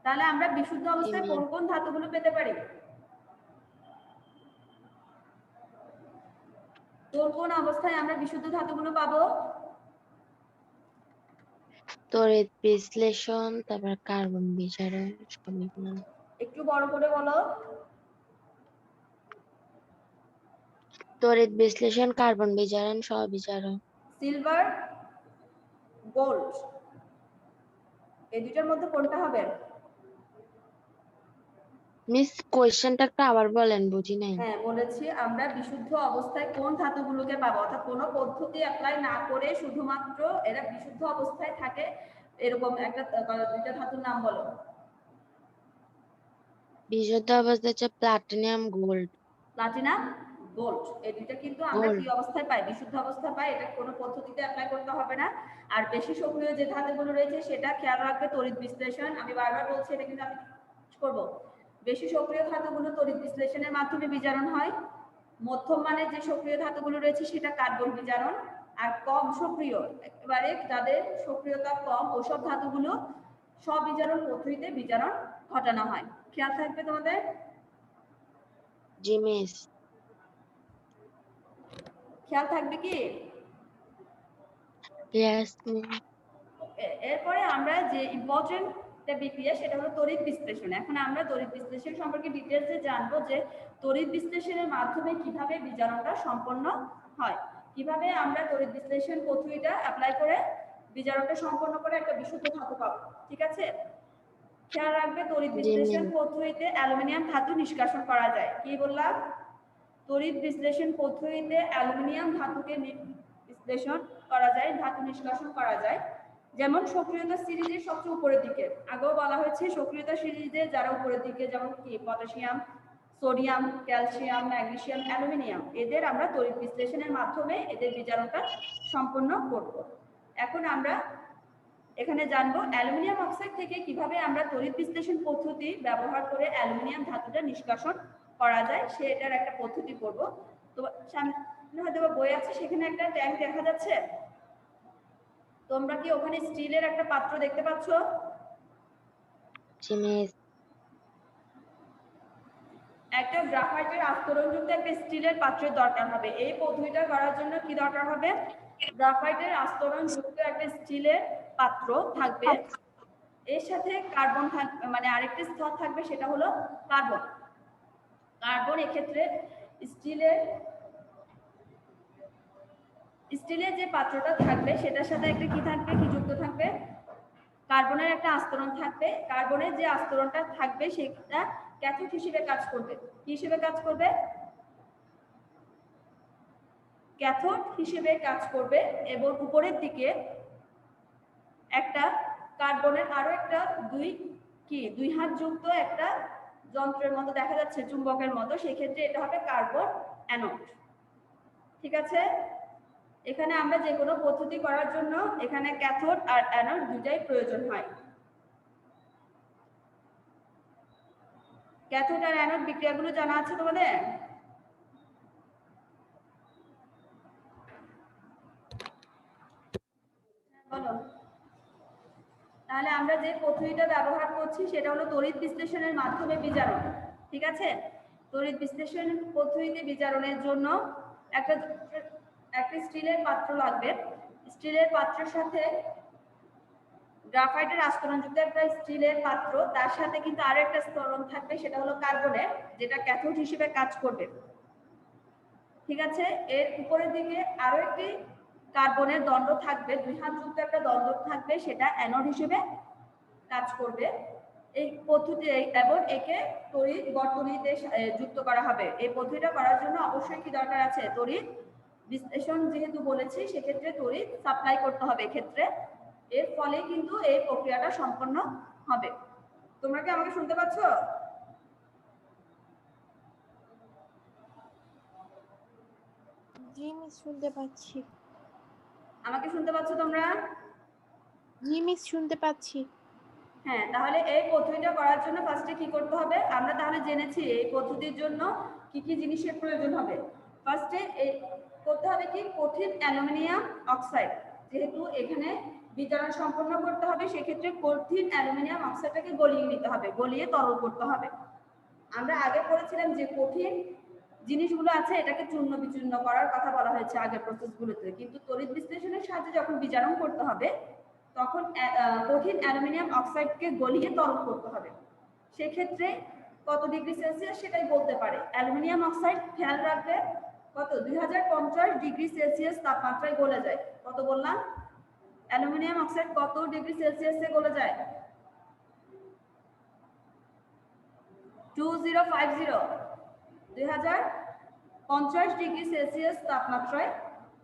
তাহলে আমরা বিশুদ্ধ অবস্থায় কোন কোন ধাতুগুলো পেতে পারি? কোন কোন অবস্থায় আমরা বিশুদ্ধ ধাতুগুলো পাবো? তড়িৎ বিশ্লেষণ, তারপর কার্বন বিজারণ, সমীকরণ। একটু বড় করে বলো। তড়িৎ বিশ্লেষণ, কার্বন বিজারণ, স্ববিজারণ। সিলভার, গোল্ড, এই দুটার মধ্যে কোনটা হবে? মিস কোয়েশ্চেনটা একটু আবার বলেন, বুঝি নাই। হ্যাঁ বলেছি, আমরা বিশুদ্ধ অবস্থায় কোন ধাতুগুলোকে পাবো, অর্থাৎ কোনো পদ্ধতি অ্যাপ্লাই না করে শুধুমাত্র এরা বিশুদ্ধ অবস্থায় থাকে এরকম একটা দুইটা ধাতুর নাম বলো। বিশুদ্ধ অবস্থা হচ্ছে প্লাটিনাম, গোল্ড। প্লাটিনাম, গোল্ড, এই দুইটা কিন্তু আমরা গোল্ড। কি অবস্থায় পাই? বিশুদ্ধ অবস্থায় পাই, এটা কোনো পদ্ধতিতে অ্যাপ্লাই করতে হবে না। আর বেশি সক্রিয় যে ধাতুগুলো রয়েছে সেটা খেয়াল রাখবে, তড়িৎ বিশ্লেষণ, আমি বারবার বলছি এটা কিন্তু আমি করব। বেশি সক্রিয় ধাতুগুলো তড়িৎ বিশ্লেষণের মাধ্যমে বিজারণ হয়, মধ্যম মানের যে সক্রিয় ধাতুগুলো রয়েছে সেটা কার্বন বিজারণ, আর কম সক্রিয় একেবারে যাদের সক্রিয়তা কম ওসব ধাতুগুলো স্ববিজারণ পদ্ধতিতে বিজারণ ঘটানো হয়। খেয়াল থাকবে তোমাদের। জি মিস। খেয়াল থাকবে কি? Yes miss. এরপরে আমরা যে ইম্পর্টেন্ট বিক্রিয়া সেটা হলো তড়িৎ বিশ্লেষণ। এখন আমরা তড়িৎ বিশ্লেষণ সম্পর্কে ডিটেলসে জানবো যে তড়িৎ বিশ্লেষণের মাধ্যমে কিভাবে বিজারণটা সম্পন্ন হয়, কিভাবে আমরা তড়িৎ বিশ্লেষণ পদ্ধতিটা অ্যাপ্লাই করে বিজারণটা সম্পন্ন করে একটা বিশুদ্ধ ধাতু পাবো। ঠিক আছে? খেয়াল রাখবে, তড়িৎ বিশ্লেষণ পদ্ধতিতে অ্যালুমিনিয়াম ধাতু নিষ্কাশন করা যায়। কি বললাম? তড়িৎ বিশ্লেষণ পদ্ধতিতে অ্যালুমিনিয়াম ধাতুকে বিশ্লেষণ করা যায়, ধাতু নিষ্কাশন করা যায়। যেমন সক্রিয়তা সিরিজের সবচেয়ে উপরের দিকে, আগেও বলা হয়েছে সক্রিয়তা সিরিজের যারা উপরের দিকে, যেমন কি potassium, sodium, calcium, magnesium, aluminium, এদের আমরা তড়িৎ বিশ্লেষণের মাধ্যমে এদের বিজারণটা সম্পন্ন করব। এখন আমরা এখানে জানবো অ্যালুমিনিয়াম অক্সাইড থেকে কিভাবে আমরা তড়িৎ বিশ্লেষণ পদ্ধতি ব্যবহার করে অ্যালুমিনিয়াম ধাতুটা নিষ্কাশন করা যায়, সেটার একটা পদ্ধতি করব। তো সামনে হয়তো বই আছে, সেখানে একটা ট্যাঙ্ক দেখা যাচ্ছে, তোমরা কি ওখানে স্টিলের একটা পাত্র দেখতে পাচ্ছ? জি মিস। একটা গ্রাফাইটের আস্তরণযুক্ত একটা স্টিলের পাত্রের দরকার হবে। এই পদ্ধতিটা করার জন্য কি দরকার হবে? গ্রাফাইটের আস্তরণযুক্ত একটা স্টিলের পাত্র থাকবে, এর সাথে কার্বন থাকবে, মানে আরেকটি স্তর থাকবে, সেটা হলো কার্বন। কার্বন এক্ষেত্রে স্টিলের যে পাত্রটা থাকবে সেটার সাথে একটা কি থাকবে, কি যুক্ত থাকবে? কার্বনের একটা আস্তরণ থাকবে। কার্বনের যে আস্তরণটা থাকবে সেটা ক্যাথোড হিসেবে কাজ করবে। কি হিসেবে কাজ করবে? ক্যাথোড হিসেবে কাজ করবে। এবং উপরের দিকে একটা কার্বনের আরো একটা দুই হাত যুক্ত একটা যন্ত্রের মতো দেখা যাচ্ছে, চুম্বকের মতো, সেই ক্ষেত্রে এটা হবে কার্বন অ্যানোড। ঠিক আছে? এখানে আমরা যে কোনো পদ্ধতি করার জন্য এখানে ক্যাথোড আর অ্যানোড দুটাই প্রয়োজন হয়। ক্যাথোড আর অ্যানোড বিক্রিয়াগুলো জানা আছে তোমাদের? বলো। তাহলে আমরা যে পদ্ধতিটা ব্যবহার করছি সেটা হলো তড়িৎ বিশ্লেষণের মাধ্যমে বিজারণ। ঠিক আছে? তড়িৎ বিশ্লেষণ পদ্ধতিতে বিজারণের জন্য একটা স্টিলের পাত্র লাগবে। স্টিলের পাত্রের সাথে গ্রাফাইটের আস্তরণযুক্ত একটা স্টিলের পাত্র, তার সাথে কিন্তু আরো একটা স্তরণ থাকবে, সেটা হলো কার্বনের, যেটা ক্যাথোড হিসেবে কাজ করবে। ঠিক আছে, এর উপরের দিকে আরো একটি কার্বনের দণ্ড থাকবে, 2 হাত যুক্ত একটা দণ্ড থাকবে, সেটা অ্যানোড হিসেবে কাজ করবে। এই পদ্ধতি এবং একে তড়িৎ বর্তনীতে যুক্ত করা হবে। এই পদ্ধতিটা করার জন্য অবশ্যই কি দরকার আছে? তড়িৎ বিশ্লেষণ যেহেতু বলেছি, সেক্ষেত্রে তড়িৎ সাপ্লাই করতে হবে এক্ষেত্রে। এর ফলে কিন্তু এই প্রক্রিয়াটা সম্পন্ন হবে। তোমরা কি আমাকে শুনতে পাচ্ছ? জি মিস শুনতে পাচ্ছি। আমাকে শুনতে পাচ্ছ তোমরা? জি মিস শুনতে পাচ্ছি। হ্যাঁ, তাহলে এই পদ্ধতিটা করার জন্য ফার্স্টে কি করতে হবে? আমরা তাহলে জেনেছি এই পদ্ধতির জন্য কি কি জিনিসের প্রয়োজন হবে। ফার্স্টে এই করতে হবে কি, কঠিন অ্যালুমিনিয়াম অক্সাইড। যেহেতু এখানে বিজারণ সম্পন্ন করতে হবে, সেক্ষেত্রে কঠিন অ্যালুমিনিয়াম অক্সাইডটাকে গলিয়ে নিতে হবে, গলিয়ে তরল করতে হবে। আমরা আগে পড়েছিলাম যে কঠিন জিনিসগুলো আছে এটাকে চূর্ণ বিচূর্ণ করার কথা বলা হয়েছে আগের প্রসেসগুলোতে, কিন্তু তড়িৎ বিশ্লেষণের সাহায্যে যখন বিজারণ করতে হবে তখন কঠিন অ্যালুমিনিয়াম অক্সাইডকে গলিয়ে তরল করতে হবে। সেক্ষেত্রে কত ডিগ্রি সেলসিয়াস সেটাই বলতে পারে। অ্যালুমিনিয়াম অক্সাইড খেয়াল রাখবে কত, 2050 ডিগ্রি সেলসিয়াস তাপমাত্রায় গলে যায়। কত বললাম? অ্যালুমিনিয়াম অক্সাইড কত ডিগ্রি সেলসিয়াসে গলে যায়? 2050 ডিগ্রি সেলসিয়াস তাপমাত্রায়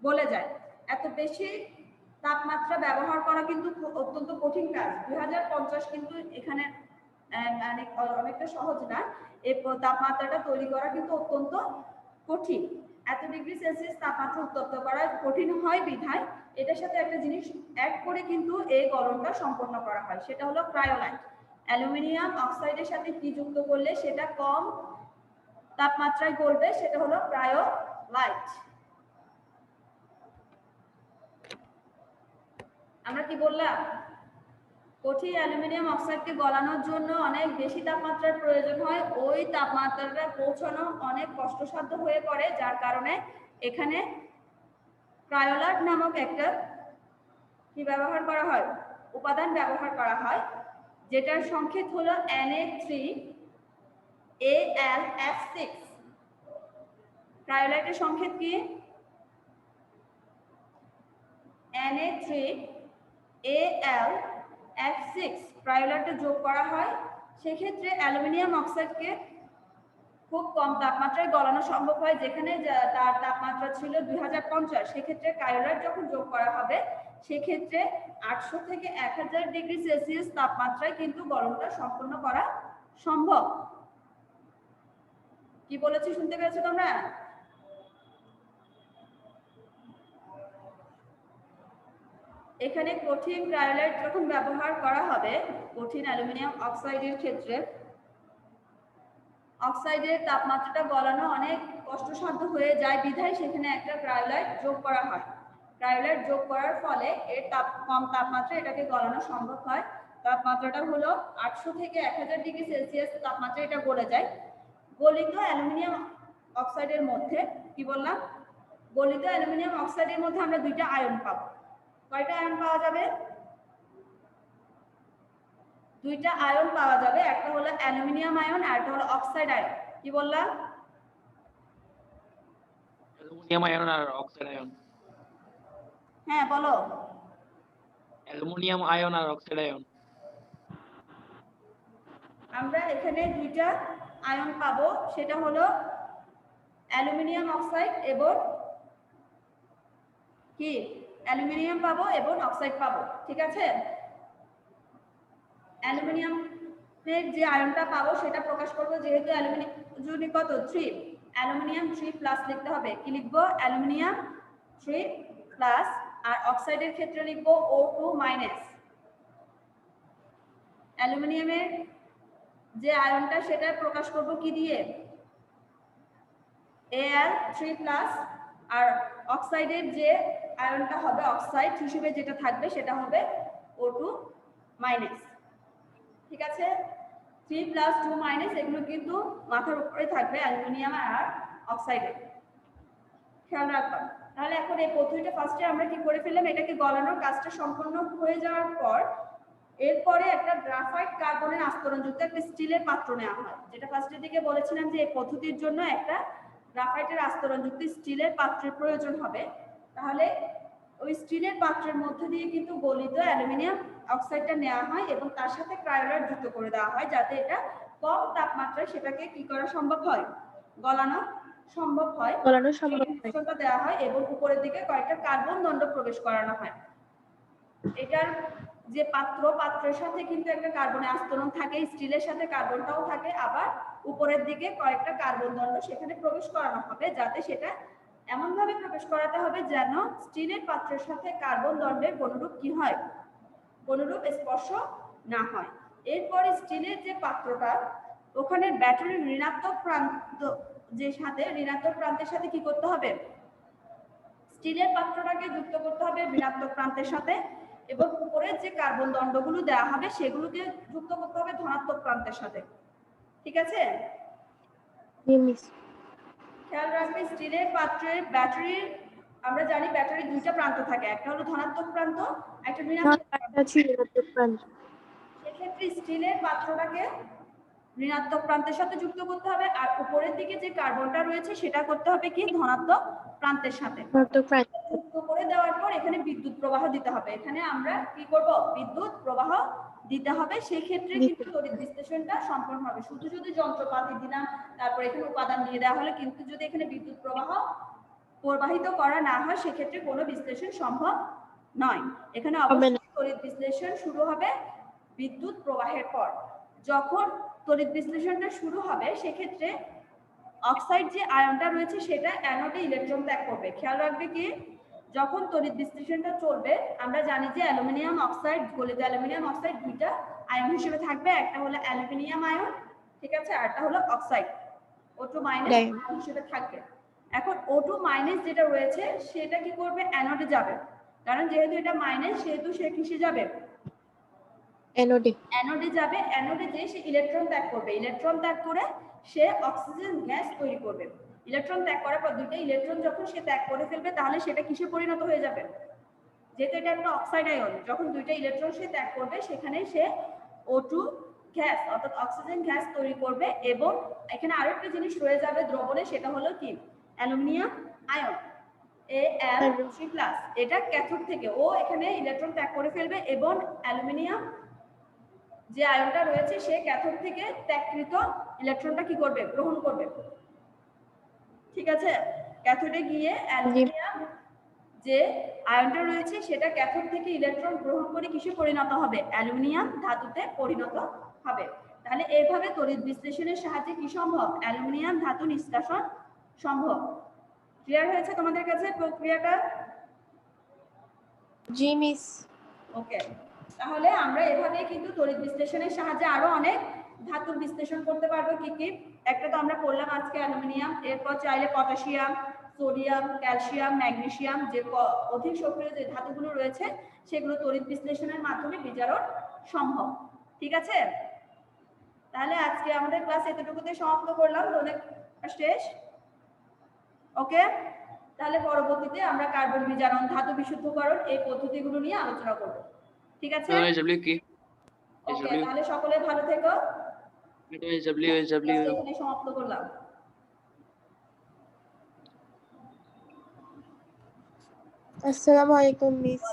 গলে যায়। এত বেশি তাপমাত্রা ব্যবহার করা কিন্তু অত্যন্ত কঠিন কাজ। 2050 কিন্তু এখানে অনেকটা সহজ না। এই তাপমাত্রাটা তৈরি করা কিন্তু অত্যন্ত কঠিন। এত ডিগ্রি সেলসিয়াস তাপমাত্রা উত্তপ্ত করা কঠিন হয় বিধায় এটার সাথে একটা জিনিস অ্যাড করে কিন্তু এই গলনটা সম্পন্ন করা হয়, সেটা হলো ক্রায়োলাইট। অ্যালুমিনিয়াম অক্সাইডের সাথে কি যুক্ত করলে সেটা কম তাপমাত্রায় গলবে, সেটা হলো ক্রায়োলাইট। আমরা কি বললাম? কঠিন অ্যালুমিনিয়াম অক্সাইডকে গলানোর জন্য অনেক বেশি তাপমাত্রার প্রয়োজন হয়। ওই তাপমাত্রাটা পৌঁছানো অনেক কষ্টসাধ্য হয়ে পড়ে, যার কারণে এখানে ক্রায়োলাইট নামক একটা কি ব্যবহার করা হয়, উপাদান ব্যবহার করা হয়, যেটার সংকেত হলো Na3Al_F6। ক্রায়োলাইটের সংকেত কি? Na3Al_F6 ক্রায়োলাইটে যোগ করা হয়। সেক্ষেত্রে অ্যালুমিনিয়াম অক্সাইডকে খুব কম তাপমাত্রায় গলানো সম্ভব হয়, যেখানে তার তাপমাত্রা ছিল 2050। সেক্ষেত্রে ক্রায়োলাইট যখন যোগ করা হবে সেক্ষেত্রে 800 থেকে 1000 ডিগ্রি সেলসিয়াস তাপমাত্রায় কিন্তু গলনটা সম্পন্ন করা সম্ভব। কি বলেছি শুনতে পেরেছো তোমরা? এখানে কঠিন ক্রায়োলাইট যখন ব্যবহার করা হবে কঠিন অ্যালুমিনিয়াম অক্সাইডের ক্ষেত্রে, অক্সাইডের তাপমাত্রাটা গলানো অনেক কষ্টসাধ্য হয়ে যায় বিধায় সেখানে একটা ক্রায়োলাইট যোগ করা হয়। ক্রায়োলাইট যোগ করার ফলে এর কম তাপমাত্রা এটাকে গলানো সম্ভব হয়। তাপমাত্রাটা হলো 800 থেকে 1000 ডিগ্রি সেলসিয়াস তাপমাত্রা এটা গলে যায়। গলিত অ্যালুমিনিয়াম অক্সাইডের মধ্যে কি বললাম? গলিত অ্যালুমিনিয়াম অক্সাইডের মধ্যে আমরা দুইটা আয়ন পাবো। কয়টা আয়ন পাওয়া যাবে? দুইটা আয়ন পাওয়া যাবে, একটা হলো অ্যালুমিনিয়াম আয়ন আর একটা হলো অক্সাইড আয়ন। কি বললাম? অ্যালুমিনিয়াম আয়ন আর অক্সাইড আয়ন। হ্যাঁ বলো। অ্যালুমিনিয়াম আয়ন আর অক্সাইড আয়ন। আমরা এখানে দুইটা আয়ন পাবো, সেটা হলো অ্যালুমিনিয়াম অক্সাইড এবং কি, অ্যালুমিনিয়াম পাবো এবং অক্সাইড পাবো। ঠিক আছে, অ্যালুমিনিয়ামের যে আয়নটা পাবো সেটা প্রকাশ করবো, যেহেতু অ্যালুমিনিয়াম যদি কত 3, অ্যালুমিনিয়াম 3+ লিখতে হবে। কি লিখবো? অ্যালুমিনিয়াম 3+, আর অক্সাইডের ক্ষেত্রে লিখবো O2-। অ্যালুমিনিয়ামের যে আয়নটা সেটা প্রকাশ করব কি দিয়ে? Al3+, আর অক্সাইডের যে আয়নটা হবে অক্সাইড হিসেবে যেটা থাকবে সেটা হবে O2-। ঠিক আছে, 3 প্লাস 2 মাইনাস এগুলো কিন্তু মাথার উপরে থাকবে অ্যালুমিনিয়াম আর অক্সাইডে, খেয়াল রাখবা। তাহলে এখন এই পদ্ধতিটা ফার্স্টে আমরা কি করে ফেললাম, এটাকে গলানোর কাজটা সম্পূর্ণ হয়ে যাওয়ার পর এরপরে একটা গ্রাফাইট কার্বনের আস্তরণযুক্ত একটা স্টিলের পাত্র নেওয়া হয়, যেটা ফার্স্টের দিকে বলেছিলাম যে এই পদ্ধতির জন্য একটা গ্রাফাইটের আস্তরণযুক্ত স্টিলের পাত্রের প্রয়োজন হবে। তাহলে ওই স্টিলের পাত্রের মধ্যে দিয়ে কিন্তু গলিত অ্যালুমিনিয়াম অক্সাইডটা নেওয়া হয় এবং তার সাথে ক্রায়োলাইট যুক্ত করে দেওয়া হয়, যাতে এটা কম তাপমাত্রায় সেটাকে কি করা সম্ভব হয়, গলানো সম্ভব হয়। গলানো সম্ভব হয়। মিশ্রণটা দেওয়া হয় এবং উপরের দিকে কয়েকটা কার্বন দণ্ড প্রবেশ করানো হয়। এটার যে পাত্রের সাথে কিন্তু একটা কার্বনের আস্তরণ থাকে, স্টিলের সাথে কার্বনটাও থাকে, আবার উপরের দিকে কয়েকটা কার্বন দণ্ড সেখানে প্রবেশ করানো হবে, যাতে সেটা এমন ভাবে প্রবেশ করাতে হবে যেন স্টিলের পাত্রের সাথে কার্বন দণ্ডের কোনরূপ কি হয়, কোনরূপ স্পর্শ না হয়। এরপরে স্টিলের যে পাত্রটা ওখানে ব্যাটারির ঋণাত্মক প্রান্ত যে সাথে ঋণাত্মক প্রান্তের সাথে কি করতে হবে, স্টিলের পাত্রটাকে যুক্ত করতে হবে ঋণাত্মক প্রান্তের সাথে এবং উপরের যে কার্বন দণ্ডগুলো দেওয়া হবে সেগুলোকে যুক্ত করতে হবে ধনাত্মক প্রান্তের সাথে। ঠিক আছে, জি মিস। খেয়াল রাখবে স্টিলের পাত্রের ব্যাটারির, আমরা জানি ব্যাটারির দুইটা প্রান্ত থাকে, একটা হলো ধনাত্মক প্রান্ত, একটা ঋণাত্মক প্রান্ত। সেক্ষেত্রে স্টিলের পাত্রটাকে ঋণাত্মক প্রান্তের সাথে যুক্ত করতে হবে আর উপরের দিকে যে কার্বনটা রয়েছে সেটা করতে হবে কি ধনাত্মক প্রান্তের সাথে যুক্ত করে দেওয়ার পর এখানে বিদ্যুৎ প্রবাহ দিতে হবে। এখানে আমরা কি করব, বিদ্যুৎ প্রবাহ দিতে হবে। সেই ক্ষেত্রে কিন্তু তড়িৎ বিশ্লেষণটা সম্পন্ন হবে। শুধু যদি যন্ত্রপাতি দিলাম তারপর এখানে উপাদান দিয়ে দেওয়া হলে কিন্তু যদি এখানে বিদ্যুৎ প্রবাহ প্রবাহিত করা না হয় সেক্ষেত্রে কোনো বিশ্লেষণ সম্ভব নয়। এখানে অবশ্যই তড়িৎ বিশ্লেষণ শুরু হবে বিদ্যুৎ প্রবাহের পর। যখন তড়িৎ বিশ্লেষণটা শুরু হবে সেক্ষেত্রে অক্সাইড যে আয়নটা রয়েছে সেটা অ্যানোডে ইলেকট্রন ত্যাগ করবে। খেয়াল রাখবে কি, যখন তড়িৎ বিশ্লেষণটা চলবে আমরা জানি যে অ্যালুমিনিয়াম অক্সাইড, গলিত অ্যালুমিনিয়াম অক্সাইড দুইটা আয়ন হিসেবে থাকবে, একটা হলো অ্যালুমিনিয়াম আয়ন, ঠিক আছে, আর একটা হলো অক্সাইড O2 মাইনাস হিসেবে থাকবে। এখন O2 মাইনাস যেটা রয়েছে সেটা কি করবে, অ্যানোডে যাবে, কারণ যেহেতু এটা মাইনাস সেহেতু সে কিসে যাবে, অ্যানোডে যাবে। অ্যানোডে যে সে ইলেকট্রন ত্যাগ করবে, ইলেকট্রন ত্যাগ করে সে অক্সিজেন গ্যাস তৈরি করবে। ইলেকট্রন ত্যাগ করার পর দুইটা ইলেকট্রন যখন সে ত্যাগ করে ফেলবে তাহলে সেটা কিসে পরিণত হয়ে যাবে, যেহেতু এটা একটা অক্সাইড আয়ন, যখন দুইটা ইলেকট্রন সে ত্যাগ করবে সেখানে সে O2 গ্যাস অর্থাৎ অক্সিজেন গ্যাস তৈরি করবে এবং এখানে আরেকটা জিনিস রয়ে যাবে দ্রবণে, সেটা হলো কি অ্যালুমিনিয়াম আয়ন Al3+। এটা ক্যাথোড থেকে ও এখানে ইলেকট্রন ত্যাগ করে ফেলবে এবং অ্যালুমিনিয়াম যে আয়নটা রয়েছে সে ক্যাথোড থেকে ত্যাগকৃত ইলেকট্রনটা কি করবে, গ্রহণ করবে। ঠিক আছে, ক্যাথোডে গিয়ে অ্যালুমিনিয়াম যে আয়নটা রয়েছে সেটা ক্যাথোড থেকে ইলেকট্রন গ্রহণ করে কিসে পরিণত হবে, অ্যালুমিনিয়াম ধাতুতে পরিণত হবে। তাহলে এইভাবে তড়িৎ বিশ্লেষণের সাহায্যে কি সম্ভব, অ্যালুমিনিয়াম ধাতু নিষ্কাশন সম্ভব। ক্লিয়ার হয়েছে তোমাদের কাছে প্রক্রিয়াটা? জি মিস। ওকে, তাহলে আমরা এভাবে কিন্তু তড়িৎ বিশ্লেষণের সাহায্যে আরো অনেক ধাতুর বিশ্লেষণ করতে পারবো। কি কি, একটা তো আমরা পড়লাম আজকে অ্যালুমিনিয়াম, এরপর চাইলে পটাশিয়াম, সোডিয়াম, ক্যালসিয়াম, ম্যাগনেসিয়াম, যে অধিক সক্রিয় যে ধাতুগুলো রয়েছে সেগুলো তড়িৎ বিশ্লেষণের মাধ্যমে বিজারণ সম্ভব। ঠিক আছে, তাহলে আজকে আমাদের ক্লাস এতটুকুতে সমাপ্ত করলাম, অনেক শেষ। ওকে, তাহলে পরবর্তীতে আমরা কার্বন বিজারণ, ধাতু বিশুদ্ধকরণ এই পদ্ধতিগুলো নিয়ে আলোচনা করব। ঠিক আছে, ওকে, তাহলে সকলে ভালো থেকো। এখানে সমাপ্ত করলাম। আসসালামু আলাইকুম মিস।